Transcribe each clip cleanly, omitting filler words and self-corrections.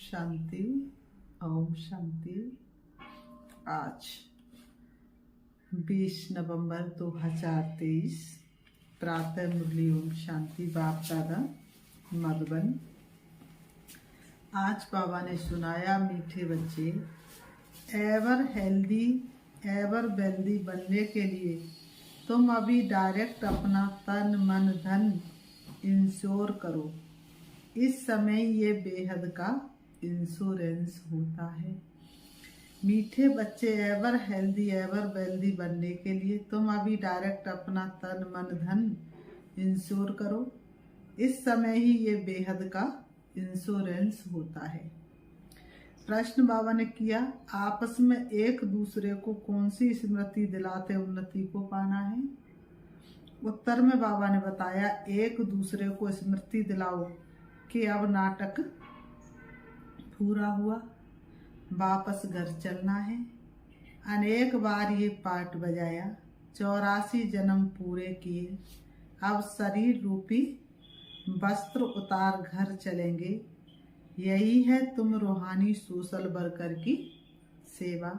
शांति। ओम शांति। आज 20 नवंबर 2023 प्रातः मुरली ओम शांति। बाप दादा मधुबन। आज बाबा ने सुनाया, मीठे बच्चे, एवर हेल्दी एवर वेल्दी बनने के लिए तुम अभी डायरेक्ट अपना तन मन धन इंश्योर करो। इस समय ये बेहद का इंश्योरेंस होता है। मीठे बच्चे, एवर हेल्दी एवर वेल्दी बनने के लिए तुम अभी डायरेक्ट अपना तन मन धन इंश्योर करो। इस समय ही ये बेहद का इंश्योरेंस होता है। प्रश्न बाबा ने किया, आपस में एक दूसरे को कौन सी स्मृति दिलाते उन्नति को पाना है? उत्तर में बाबा ने बताया, एक दूसरे को स्मृति दिलाओ कि अब नाटक पूरा हुआ, वापस घर चलना है। अनेक बार ये पाठ बजाया, 84 जन्म पूरे किए, अब शरीर रूपी वस्त्र उतार घर चलेंगे। यही है तुम रूहानी सोशल वर्कर की सेवा।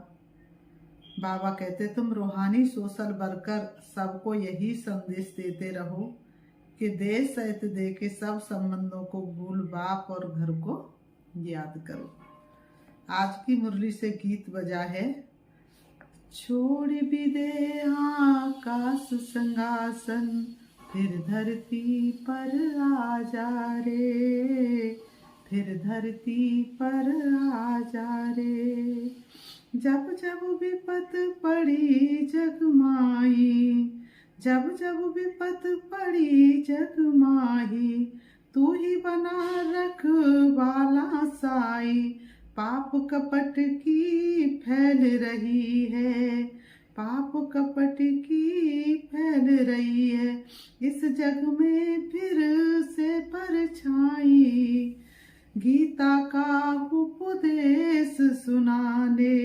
बाबा कहते, तुम रूहानी सोशल वर्कर सबको यही संदेश देते रहो कि देश सहित दे के सब संबंधों को भूल बाप और घर को याद करो। आज की मुरली से गीत बजा है, छोड़ भी दे आकाश संगासन, फिर धरती पर आ जा रे, फिर धरती पर आ जा रे। जब जब विपत पड़ी जगमाई, जब जब विपत पड़ी जगमाही, तू ही बना रखवाला साई। पाप कपट की फैल रही है, पाप कपट की फैल रही है, इस जग में फिर से परछाई। गीता का उपदेश सुनाने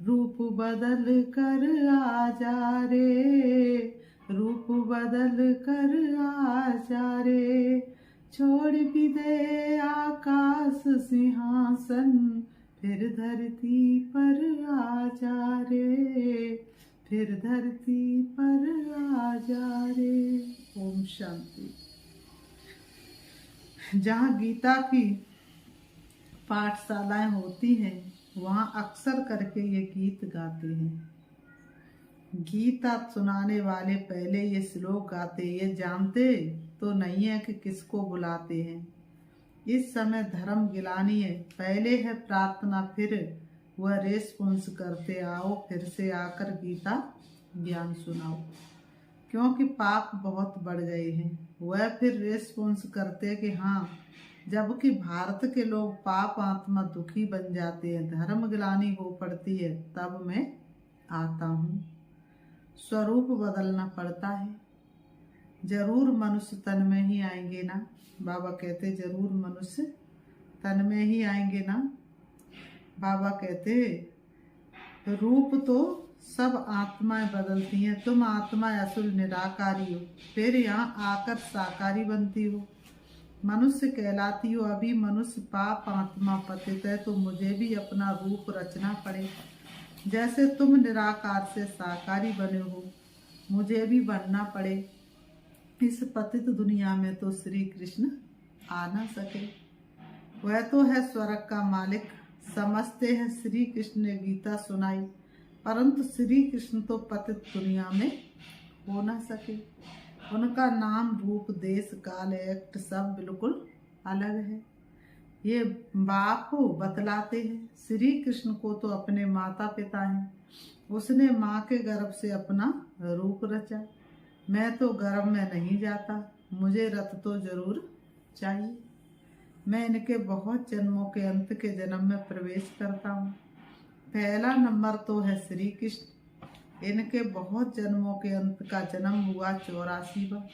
रूप बदल कर आ जा रे, रूप बदल कर आ जा रे। छोड़ भी दे आकाश सिंहासन, फिर धरती पर आ जा रे, फिर धरती पर आ जा रे। ओम शांति। जहाँ गीता की पाठशालाएं होती हैं, वहाँ अक्सर करके ये गीत गाते हैं। गीता सुनाने वाले पहले ये श्लोक गाते, ये जानते तो नहीं है कि किसको बुलाते हैं। इस समय धर्म गिलानी है, पहले है प्रार्थना, फिर वह रेस्पॉन्स करते आओ, फिर से आकर गीता ज्ञान सुनाओ। क्योंकि पाप बहुत बढ़ गए हैं, वह फिर रेस्पॉन्स करते कि हाँ, जबकि भारत के लोग पाप आत्मा दुखी बन जाते हैं, धर्म गिलानी हो पड़ती है, तब मैं आता हूँ। स्वरूप बदलना पड़ता है। जरूर मनुष्य तन में ही आएंगे ना। बाबा कहते जरूर मनुष्य तन में ही आएंगे ना। बाबा कहते रूप तो सब आत्माएं बदलती हैं, तुम आत्मा असुल निराकारी हो, फिर यहाँ आकर साकारी बनती हो, मनुष्य कहलाती हो। अभी मनुष्य पाप आत्मा पतित है, तो मुझे भी अपना रूप रचना पड़े। जैसे तुम निराकार से साकारी बने हो, मुझे भी बनना पड़े। इस पतित दुनिया में तो श्री कृष्ण आ ना सके। वह तो है स्वर्ग का मालिक। समझते हैं श्री कृष्ण ने गीता सुनाई, परंतु श्री कृष्ण तो पतित दुनिया में हो ना सके। उनका नाम, रूप, देश, काल, एक्ट सब बिल्कुल अलग है। ये बाप बतलाते हैं। श्री कृष्ण को तो अपने माता पिता हैं, उसने माँ के गर्भ से अपना रूप रचा। मैं तो गर्भ में नहीं जाता, मुझे रथ तो जरूर चाहिए। मैं इनके बहुत जन्मों के अंत के जन्म में प्रवेश करता हूँ। पहला नंबर तो है श्री कृष्ण। इनके बहुत जन्मों के अंत का जन्म हुआ 84 बार,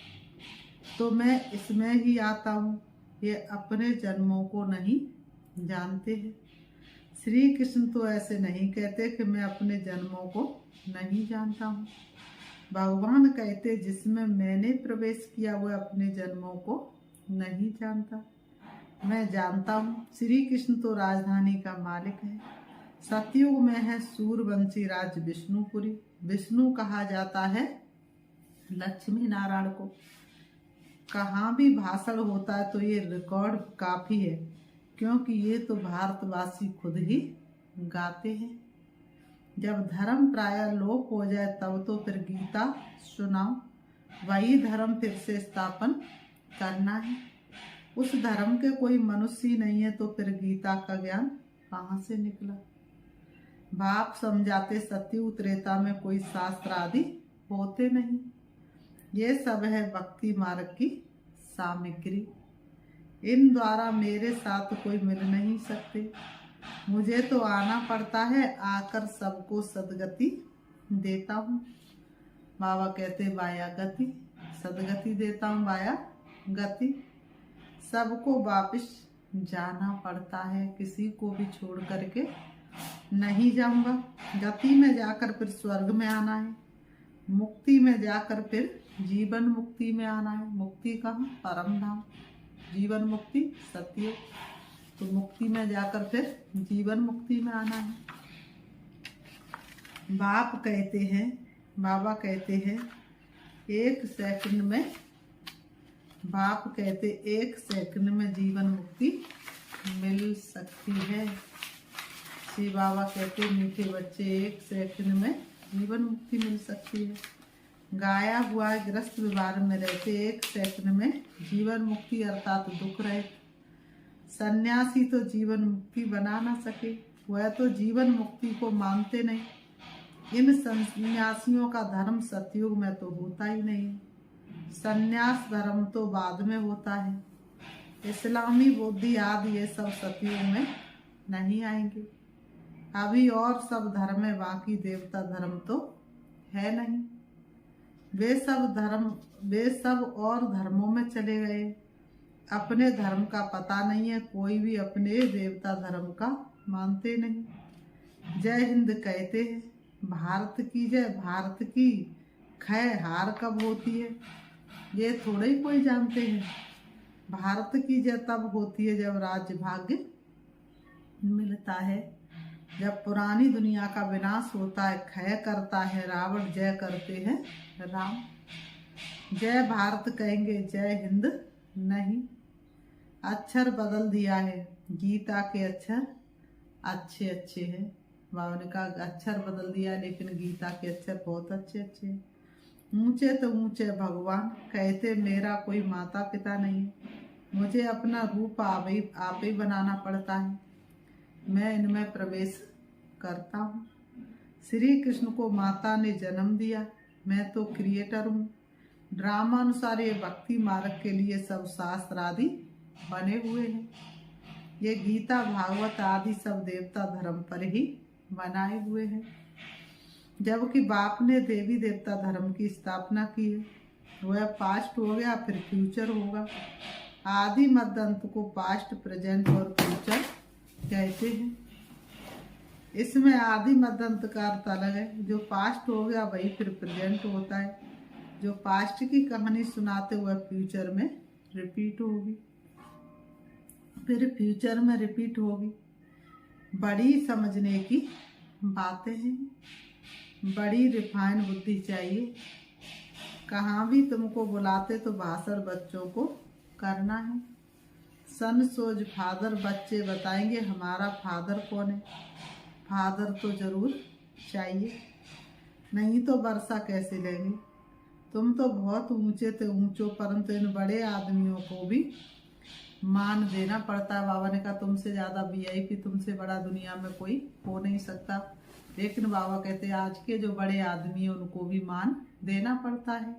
तो मैं इसमें ही आता हूँ। ये अपने जन्मों को नहीं जानते हैं। श्री कृष्ण तो ऐसे नहीं कहते कि मैं अपने जन्मों को नहीं जानता हूँ। भगवान कहते, जिसमें मैंने प्रवेश किया वह अपने जन्मों को नहीं जानता। मैं जानता हूँ श्री कृष्ण तो राजधानी का मालिक है। सतयुग में है सूर्यवंशी राज विष्णुपुरी। विष्णु कहा जाता है लक्ष्मी नारायण को। कहाँ भी भाषण होता है तो ये रिकॉर्ड काफी है, क्योंकि ये तो भारतवासी खुद ही गाते हैं। जब धर्म प्राय लोप हो जाए तब तो फिर गीता सुनाओ। वही धर्म फिर से स्थापन करना है। उस धर्म के कोई मनुष्य ही नहीं है तो फिर गीता का ज्ञान कहाँ से निकला। बाप समझाते सतयुग त्रेता में कोई शास्त्र आदि होते नहीं। ये सब है भक्ति मार्ग की सामग्री। इन द्वारा मेरे साथ कोई मिल नहीं सकते। मुझे तो आना पड़ता है, आकर सबको सदगति देता हूँ। बाबा कहते वाया गति, सदगति देता हूँ वाया गति। सबको वापिस जाना पड़ता है, किसी को भी छोड़ करके नहीं जाऊंगा। गति में जाकर फिर स्वर्ग में आना है, मुक्ति में जाकर फिर जीवन मुक्ति में आना है। मुक्ति कहाँ? परम धाम। जीवन मुक्ति सत्य, तो मुक्ति में जाकर फिर जीवन मुक्ति में आना है। बाबा कहते हैं एक सेकंड में जीवन मुक्ति मिल सकती है। श्री बाबा कहते मीठे बच्चे, एक सेकंड में जीवन मुक्ति मिल सकती है। गाया हुआ ग्रस्त व्यवहार में रहते एक सेकंड में जीवन मुक्ति अर्थात दुख रहे। सन्यासी तो जीवन मुक्ति बना ना सके, वह तो जीवन मुक्ति को मानते नहीं। इन सन्यासियों का धर्म सतयुग में तो होता ही नहीं। सन्यास धर्म तो बाद में होता है। इस्लामी बुद्धि आदि ये सब सतयुग में नहीं आएंगे। अभी और सब धर्म है, बाकी देवता धर्म तो है नहीं। वे सब और धर्मों में चले गए। अपने धर्म का पता नहीं है, कोई भी अपने देवता धर्म का मानते नहीं। जय हिंद कहते हैं, भारत की जय। भारत की खैर हार कब होती है ये थोड़े ही कोई जानते हैं। भारत की जय तब होती है जब राज्य भाग्य मिलता है, जब पुरानी दुनिया का विनाश होता है, क्षय करता है रावण, जय करते हैं राम। जय भारत कहेंगे, जय हिंद नहीं। अक्षर बदल दिया है, गीता के अक्षर अच्छे अच्छे हैं। बाबा ने कहा अक्षर बदल दिया, लेकिन गीता के अक्षर बहुत अच्छे अच्छे हैं। ऊंचे तो ऊंचे भगवान कहते मेरा कोई माता पिता नहीं, मुझे अपना रूप आप ही बनाना पड़ता है। मैं इनमें प्रवेश करता हूँ। श्री कृष्ण को माता ने जन्म दिया, मैं तो क्रिएटर हूँ। ड्रामा अनुसार ये भक्ति मार्ग के लिए सब शास्त्र आदि बने हुए हैं। ये गीता भागवत आदि सब देवता धर्म पर ही बनाए हुए हैं। जबकि बाप ने देवी देवता धर्म की स्थापना की है, वह पास्ट हो गया, फिर फ्यूचर होगा। आदि मध्य अंत को पास्ट, प्रेजेंट और फ्यूचर कहते हैं। इसमें आदि मध्य अंत का अर्थ अलग है। जो पास्ट हो गया वही फिर प्रेजेंट होता है। जो पास्ट की कहानी सुनाते हुए फ्यूचर में रिपीट होगी, फिर फ्यूचर में रिपीट होगी। बड़ी समझने की बातें हैं, बड़ी रिफाइन बुद्धि चाहिए। कहाँ भी तुमको बुलाते तो भाषण बच्चों को करना है। सन सोज फादर, बच्चे बताएंगे हमारा फादर कौन है। फादर तो जरूर चाहिए, नहीं तो वर्षा कैसे लेंगे। तुम तो बहुत ऊंचे थे ऊंचो, परंतु इन बड़े आदमियों को भी मान देना पड़ता है। बाबा ने कहा तुमसे ज़्यादा वीआईपी, तुमसे बड़ा दुनिया में कोई हो नहीं सकता। लेकिन बाबा कहते हैं आज के जो बड़े आदमी हैं उनको भी मान देना पड़ता है।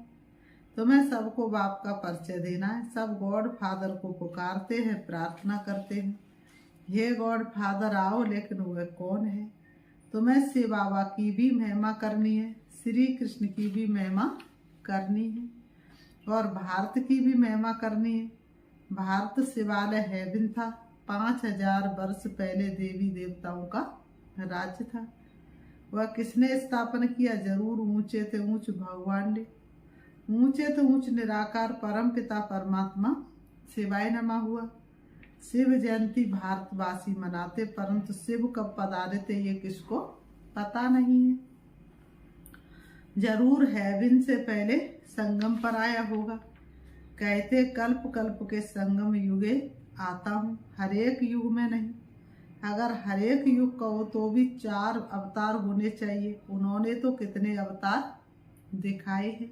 तुम्हें सबको बाप का परिचय देना है। सब गॉड फादर को पुकारते हैं, प्रार्थना करते हैं, हे गॉड फादर आओ, लेकिन वह कौन है। तुम्हें शिव बाबा की भी महिमा करनी है, श्री कृष्ण की भी महिमा करनी है और भारत की भी महिमा करनी है। भारत शिवालय हेवन था। 5000 वर्ष पहले देवी देवताओं का राज्य था। वह किसने स्थापन किया? जरूर ऊंचे थे ऊंच भगवान ने। ऊंचे तो ऊंच निराकार परम पिता परमात्मा शिवाय नमा हुआ। शिव जयंती भारतवासी मनाते, परंतु शिव कब पधारे थे ये किसको पता नहीं है। जरूर हेवन से पहले संगम पर आया होगा। कहते कल्प कल्प के संगम युगे आता हूँ, हर एक युग में नहीं। अगर हर एक युग कहो तो भी 4 अवतार होने चाहिए। उन्होंने तो कितने अवतार दिखाए हैं।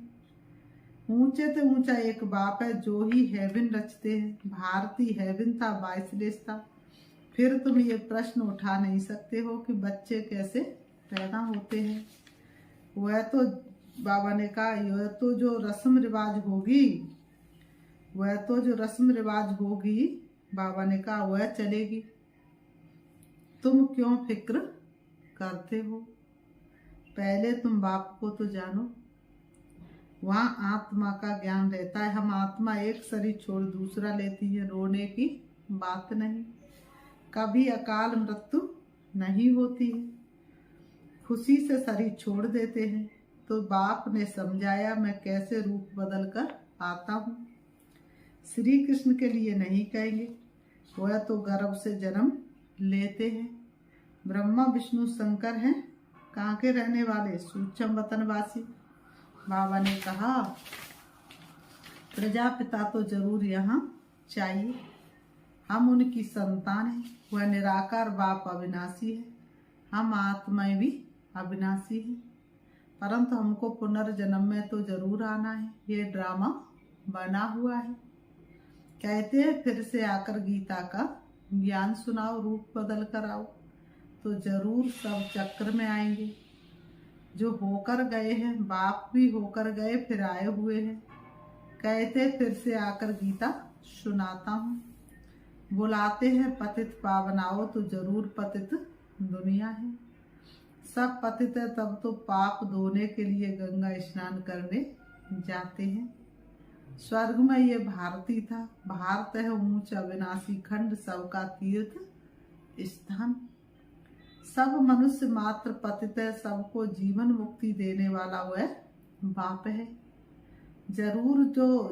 ऊंचे से ऊंचा एक बाप है जो ही हेवन रचते हैं। भारती हेवन था, वाइसलेस था। फिर तुम ये प्रश्न उठा नहीं सकते हो कि बच्चे कैसे पैदा होते हैं। वह तो बाबा ने कहा यह तो जो रस्म रिवाज होगी, वह तो जो रस्म रिवाज होगी, बाबा ने कहा वह चलेगी। तुम क्यों फिक्र करते हो? पहले तुम बाप को तो जानो। वहाँ आत्मा का ज्ञान रहता है। हम आत्मा एक शरीर छोड़ दूसरा लेती है, रोने की बात नहीं। कभी अकाल मृत्यु नहीं होती है, खुशी से शरीर छोड़ देते हैं। तो बाप ने समझाया मैं कैसे रूप बदल कर आता हूँ। श्री कृष्ण के लिए नहीं कहेंगे, वह तो गर्भ से जन्म लेते हैं। ब्रह्मा विष्णु शंकर हैं, कहाँ के रहने वाले? सूक्ष्म वतनवासी। बाबा ने कहा प्रजापिता तो जरूर यहाँ चाहिए। हम उनकी संतान हैं। वह निराकार बाप अविनाशी है, हम आत्माएं भी अविनाशी हैं। परंतु हमको पुनर्जन्म में तो जरूर आना है। ये ड्रामा बना हुआ है। कहते हैं फिर से आकर गीता का ज्ञान सुनाओ, रूप बदल कर आओ। तो जरूर सब चक्र में आएंगे। जो होकर गए हैं, बाप भी होकर गए फिर आए हुए हैं। कहते फिर से आकर गीता सुनाता हूँ। बुलाते हैं पतित पावन आओ, तो जरूर पतित दुनिया है। सब पतित है तब तो पाप धोने के लिए गंगा स्नान करने जाते हैं। स्वर्ग में ये भारती था। भारत है ऊंचा विनाशी खंड, सबका तीर्थ स्थान। सब मनुष्य मात्र पतित है, सबको जीवन मुक्ति देने वाला वह बाप है। जरूर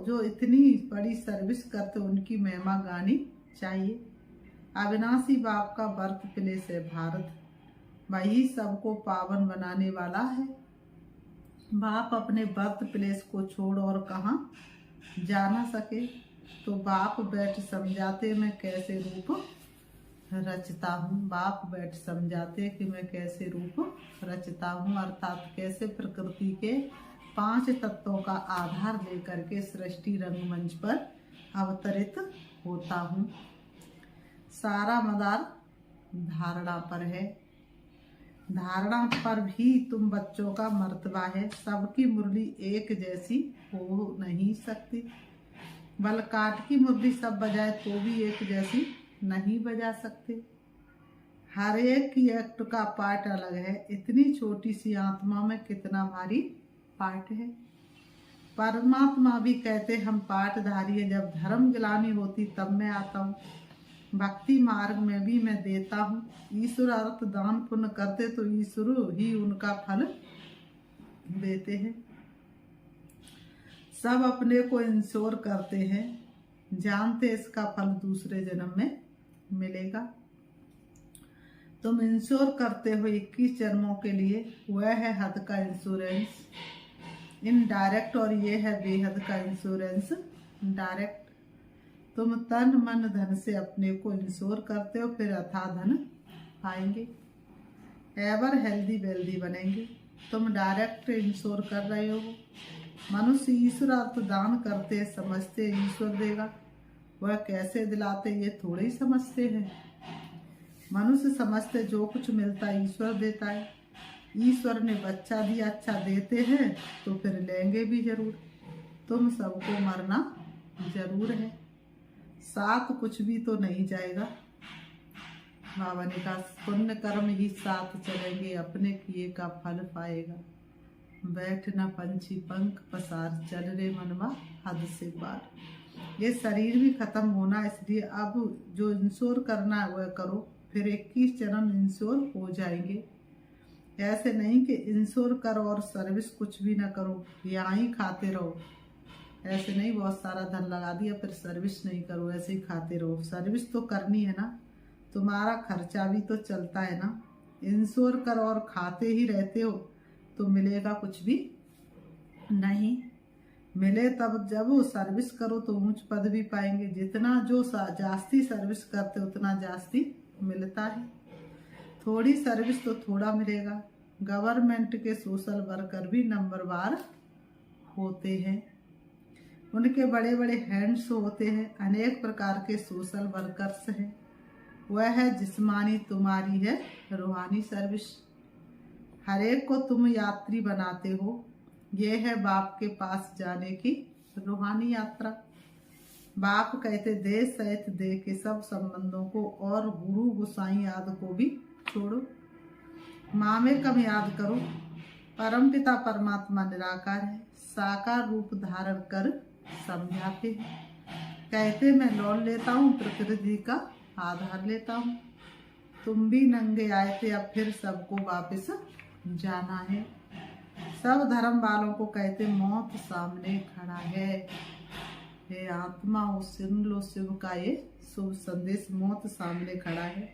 जो इतनी बड़ी सर्विस करते उनकी महिमा गानी चाहिए। अविनाशी बाप का बर्थ प्लेस है भारत, वही सबको पावन बनाने वाला है। बाप अपने बर्थ प्लेस को छोड़ और कहाँ जा न सके, तो बाप बैठ समझाते मैं कैसे रूप रचता हूँ। बाप बैठ समझाते कि मैं कैसे रूप रचता हूँ, अर्थात कैसे प्रकृति के 5 तत्वों का आधार लेकर के सृष्टि रंगमंच पर अवतरित होता हूँ। सारा मदार धारणा पर है। धारणा पर भी तुम बच्चों का मर्तबा है। सबकी मुरली एक जैसी हो नहीं सकती। बल काट की मुरली सब बजाए तो भी एक जैसी नहीं बजा सकते। हर एक की एक्ट का पार्ट अलग है। इतनी छोटी सी आत्मा में कितना भारी पार्ट है। परमात्मा भी कहते हम पाठधारी है। जब धर्म गिलानी होती तब मैं आता हूँ। भक्ति मार्ग में भी मैं देता हूँ। ईश्वर अर्थ दान पुण्य करते तो ईश्वर ही उनका फल देते हैं। सब अपने को इंश्योर करते हैं, जानते इसका फल दूसरे जन्म में मिलेगा। तुम इंश्योर करते हो 21 जन्मों के लिए, वह है हद का इंश्योरेंस इनडायरेक्ट, और ये है बेहद का इंश्योरेंस डायरेक्ट। तुम तन मन धन से अपने को इंश्योर करते हो, फिर अथाह धन पाएंगे, एवर हेल्दी वेल्दी बनेंगे। तुम डायरेक्ट इंश्योर कर रहे हो। मनुष्य ईश्वर अर्थ दान करते समझते ईश्वर देगा, वह कैसे दिलाते ये थोड़े ही समझते हैं। मनुष्य समझते जो कुछ मिलता ईश्वर देता है। ईश्वर ने बच्चा दिया, अच्छा देते हैं तो फिर लेंगे भी जरूर। तुम सबको मरना जरूर है, साथ कुछ भी तो नहीं जाएगा। बाबा ने कहा पुण्य कर्म ही साथ चलेंगे, अपने किए का फल पाएगा। बैठना पंछी पंख पसार, चल रे मनवा हद से पार। ये शरीर भी खत्म होना, इसलिए अब जो इंश्योर करना है वह करो, फिर 21 जन्म इंश्योर हो जाएंगे। ऐसे नहीं कि इंश्योर करो और सर्विस कुछ भी ना करो, यहाँ ही खाते रहो। ऐसे नहीं बहुत सारा धन लगा दिया फिर सर्विस नहीं करो, ऐसे ही खाते रहो। सर्विस तो करनी है ना, तुम्हारा खर्चा भी तो चलता है ना। इंश्योर करो और खाते ही रहते हो तो मिलेगा कुछ भी नहीं। मिले तब जब वो सर्विस करो तो ऊंच पद भी पाएंगे। जितना जो जास्ती सर्विस करते उतना जास्ती मिलता है। थोड़ी सर्विस तो थोड़ा मिलेगा। गवर्नमेंट के सोशल वर्कर भी नंबरवार होते हैं, उनके बड़े बड़े हैंड्स होते हैं। अनेक प्रकार के सोशल वर्कर्स हैं। वह है जिस्मानी, तुम्हारी है रूहानी सर्विस। हर एक को तुम यात्री बनाते हो। ये है बाप के पास जाने की रूहानी यात्रा। बाप कहते दे सहित दे के सब संबंधों को और गुरु गोसाई आदि को भी छोड़ो। माँ में कम याद करो। परम पिता परमात्मा निराकार है, साकार रूप धारण कर समझाते हैं। कहते मैं लोन लेता हूँ, प्रकृति का आधार लेता हूँ। तुम भी नंगे आए थे, अब फिर सबको वापस जाना है। सब धर्म वालों को कहते मौत सामने खड़ा है। हे आत्मा सुन लो शिव का ये शुभ संदेश, मौत सामने खड़ा है।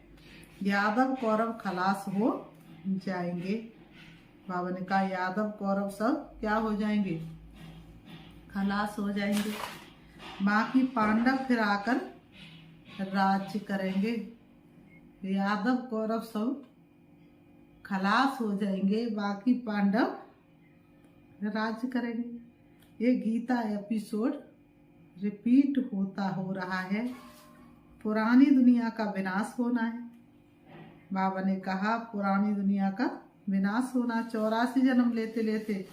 यादव कौरव खलास हो जाएंगे। बाबा ने कहा यादव कौरव सब क्या हो जाएंगे, खलास हो जाएंगे। बाकी पांडव फिर आकर राज्य करेंगे। यादव कौरव सब खलास हो जाएंगे, बाकी पांडव राज्य करेंगे। ये गीता एपिसोड रिपीट हो रहा है। पुरानी दुनिया का विनाश होना है। बाबा ने कहा पुरानी दुनिया का विनाश होना। 84 जन्म लेते लेते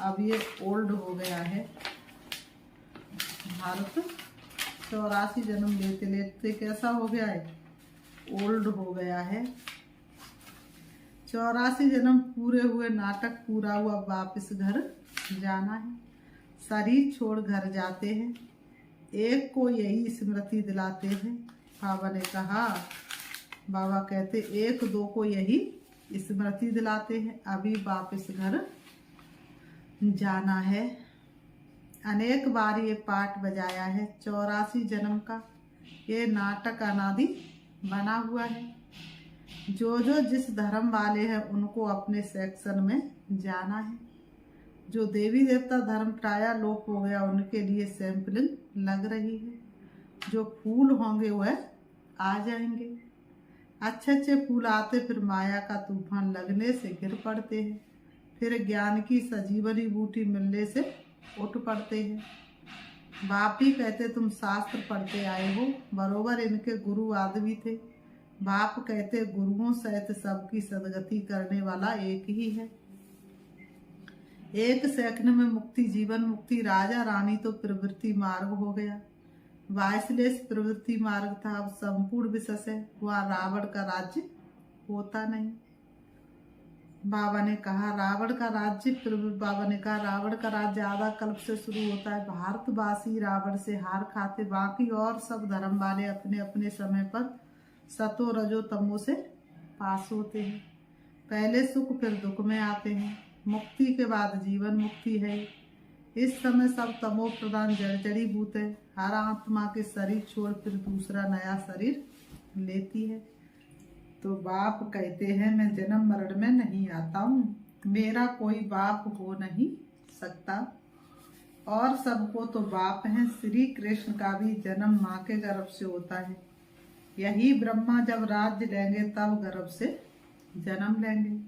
अब ये ओल्ड हो गया है। भारत 84 जन्म लेते लेते कैसा हो गया है, ओल्ड हो गया है। 84 जन्म पूरे हुए, नाटक पूरा हुआ, वापस घर जाना है। शरीर छोड़ घर जाते हैं, एक को यही स्मृति दिलाते हैं। बाबा ने कहा, बाबा कहते एक दो को यही स्मृति दिलाते हैं, अभी वापस घर जाना है। अनेक बार ये पाठ बजाया है। 84 जन्म का ये नाटक अनादि बना हुआ है। जो जो जिस धर्म वाले हैं उनको अपने सेक्शन में जाना है। जो देवी देवता धर्म प्राय लोप हो गया उनके लिए सैंपलिंग लग रही है। जो फूल होंगे वह आ जाएंगे। अच्छे अच्छे फूल आते, फिर माया का तूफान लगने से गिर पड़ते हैं, फिर ज्ञान की सजीवनी बूटी मिलने से उठ पड़ते हैं। बाप ही कहते तुम शास्त्र पढ़ते आए हो, बरोबर इनके गुरु आदमी थे। बाप कहते गुरुओं सहित सबकी सदगति करने वाला एक ही है। एक सेकंड में मुक्ति, जीवन मुक्ति। राजा रानी तो प्रवृत्ति मार्ग हो गया, वायसलेस प्रवृत्ति मार्ग था। अब संपूर्ण विशेष है, वहाँ रावण का राज्य होता नहीं। बाबा ने कहा रावण का राज्य, बाबा ने कहा रावण का राज्य आधा कल्प से शुरू होता है। भारतवासी रावण से हार खाते, बाकी और सब धर्म वाले अपने अपने समय पर सतो रजो तमो से पास होते हैं। पहले सुख फिर दुख में आते हैं। मुक्ति के बाद जीवन मुक्ति है। इस समय सब तमो प्रधान जड़ी भूत है। हर आत्मा के शरीर छोड़ फिर दूसरा नया शरीर लेती है। तो बाप कहते हैं मैं जन्म मरण में नहीं आता हूँ, मेरा कोई बाप हो नहीं सकता, और सबको तो बाप है। श्री कृष्ण का भी जन्म माँ के गर्भ से होता है। यही ब्रह्मा जब राज्य लेंगे तब गर्भ से जन्म लेंगे।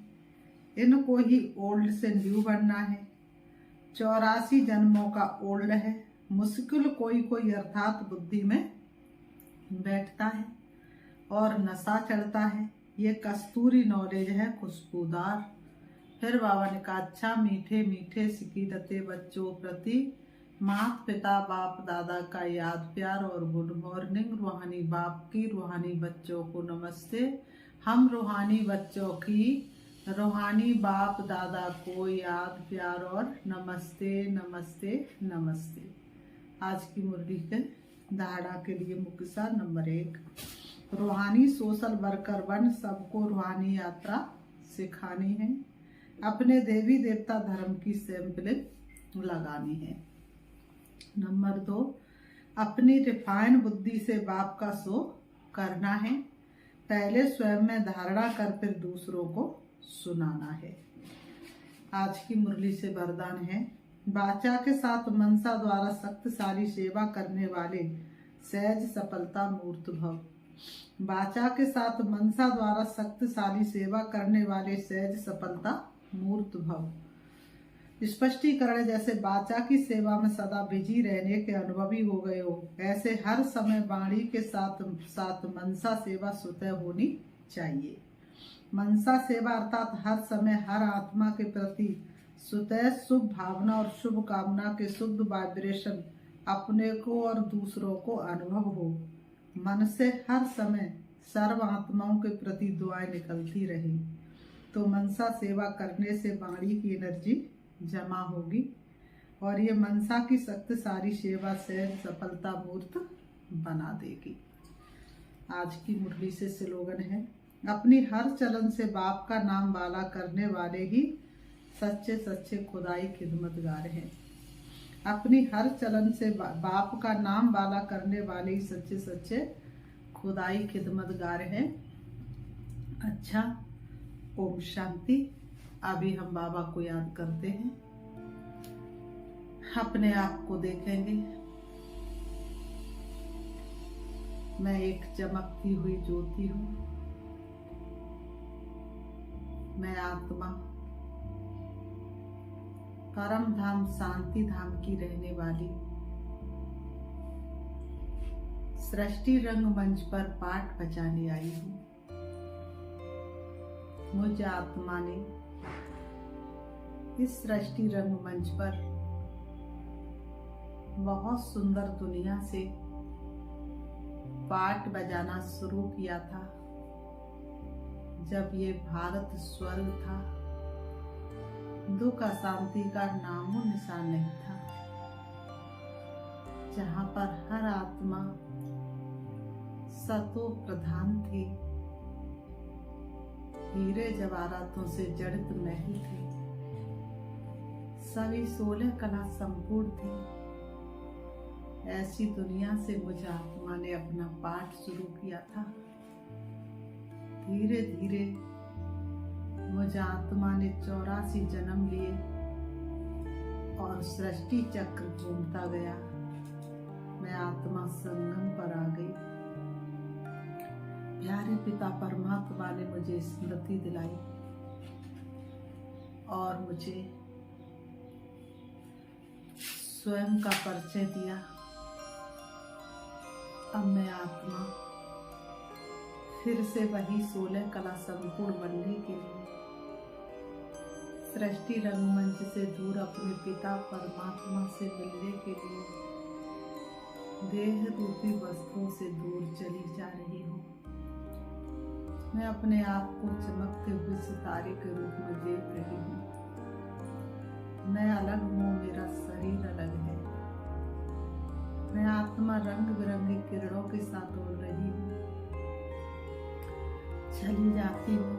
इनको ही ओल्ड से न्यू बनना है। 84 जन्मों का ओल्ड है। मुश्किल कोई कोई अर्थात बुद्धि में बैठता है और नशा चढ़ता है। ये कस्तूरी नॉलेज है खुशबूदार। फिर बाबा ने कहा अच्छा मीठे मीठे सिकीरते बच्चों प्रति माता पिता बाप दादा का याद प्यार और गुड मॉर्निंग। रूहानी बाप की रूहानी बच्चों को नमस्ते। हम रूहानी बच्चों की रूहानी बाप दादा को याद प्यार और नमस्ते नमस्ते नमस्ते। आज की मुरली के धारणा के लिए मुख्य सार नंबर 1, रूहानी सोशल वर्कर बन सबको रूहानी यात्रा सिखानी है। अपने देवी देवता धर्म की सैंपलिंग लगानी है। नंबर 2, अपनी रिफाइंड बुद्धि से बाप का शो करना है। पहले स्वयं में धारणा कर फिर दूसरों को सुनाना है। आज की मुरली से वरदान है, वाचा के साथ मनसा द्वारा शक्तिशाली सेवा करने वाले सहज सफलता मूर्त भव। वाचा के साथ मनसा द्वारा शक्तिशाली सेवा करने वाले सहज सफलता मूर्त भव। स्पष्टीकरण, जैसे वाचा की सेवा में सदा बिजी रहने के अनुभवी हो गए हो, ऐसे हर समय वाणी के साथ साथ मनसा सेवा स्वतः होनी चाहिए। मनसा सेवा अर्थात हर समय हर आत्मा के प्रति स्वतः शुभ भावना और शुभ कामना के शुद्ध वाइब्रेशन अपने को और दूसरों को अनुभव हो। मन से हर समय सर्व आत्माओं के प्रति दुआएं निकलती रही तो मनसा सेवा करने से वाणी की एनर्जी जमा होगी और ये मनसा की शक्तिशाली सेवा सहज सफलता मूर्त बना देगी। आज की मुरली से स्लोगन है, अपनी हर चलन से बाप का नाम वाला करने वाले ही सच्चे सच्चे खुदाई खिदमतगार हैं। अपनी हर चलन से बाप का नाम वाला करने वाले ही सच्चे सच्चे खुदाई खिदमतगार हैं। अच्छा, ओम शांति। अभी हम बाबा को याद करते हैं, अपने आप को देखेंगे। मैं एक चमकती हुई ज्योति हूँ। मैं आत्मा परम धाम शांति धाम की रहने वाली सृष्टि रंगमंच पर पाठ बजाने आई हूँ। मुझ आत्मा ने इस सृष्टि रंगमंच पर बहुत सुंदर दुनिया से पाठ बजाना शुरू किया था जब ये भारत स्वर्ग था। दुख अशांति का नामो निशान नहीं था, जहाँ पर हर आत्मा सतो प्रधान थी, हीरे जवाहरातों से जड़ित महल थे, सभी 16 कला संपूर्ण थी। ऐसी दुनिया से मुझ आत्मा ने अपना पाठ शुरू किया था। धीरे धीरे मुझ आत्मा ने 84 जन्म लिए और सृष्टि चक्र घूमता गया। मैं आत्मा संगम पर आ गई। प्यारे पिता परमात्मा ने मुझे स्मृति दिलाई और मुझे स्वयं का परिचय दिया। अब मैं आत्मा फिर से वही 16 कला संपूर्ण बनने के लिए सृष्टि रंगमंच से दूर अपने पिता परमात्मा से मिलने के लिए देह रूपी वस्तुओं से दूर चली जा रही हूँ। मैं अपने आप को चमकते हुए सितारे के रूप में देख रही हूँ। मैं अलग हूँ, मेरा शरीर अलग है। मैं आत्मा रंग बिरंगी किरणों के साथ उड़ रही हूँ। चली जाती हूँ,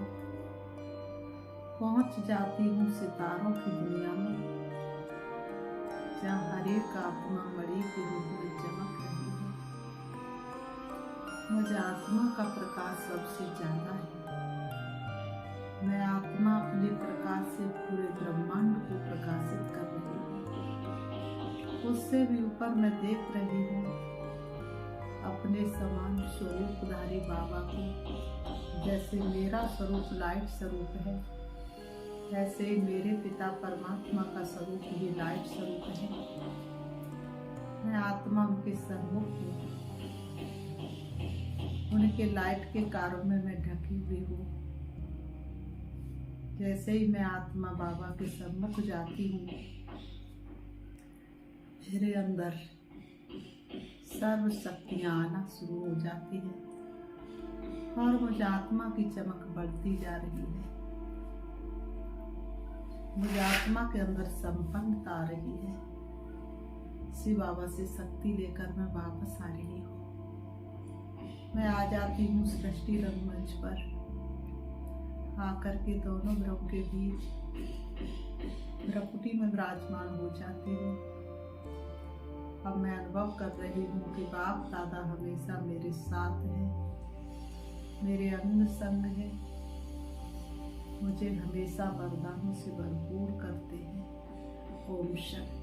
पहुंच जाती हूँ सितारों की दुनिया में, जहाँ हर एक आत्मा मणि के रूप में चमक रही है। मुझ आत्मा का प्रकाश सबसे ज्यादा है। मैं आत्मा अपने प्रकाश से पूरे ब्रह्मांड को प्रकाशित कर रही हूँ। उससे भी ऊपर मैं देख रही हूँ अपने समान स्वरूपधारी बाबा को। जैसे मेरा स्वरूप लाइट स्वरूप है, ऐसे ही मेरे पिता परमात्मा का स्वरूप भी लाइट स्वरूप है। मैं आत्मा उनके सम्मुख हूँ। उनके लाइट के कारण में मैं ढकी हुई हूँ। जैसे ही मैं आत्मा बाबा के सम्मुख जाती हूँ, मेरे अंदर सर्व शक्तियाँ आना शुरू हो जाती हैं और मुझे आत्मा की चमक बढ़ती जा रही है। मुझे आत्मा के अंदर संपन्नता आ रही है। शिव बाबा से शक्ति लेकर मैं वापस आ रही हूँ। मैं आ जाती हूँ सृष्टि रंगमंच पर, आकर के दोनों ग्रहों के बीच भ्रकुटी में विराजमान हो जाती हूँ। अब मैं अनुभव कर रही हूँ कि बाप दादा हमेशा मेरे साथ है, मेरे अंग संग है, मुझे हमेशा वरदानों से भरपूर करते हैं। ओम शक्ति।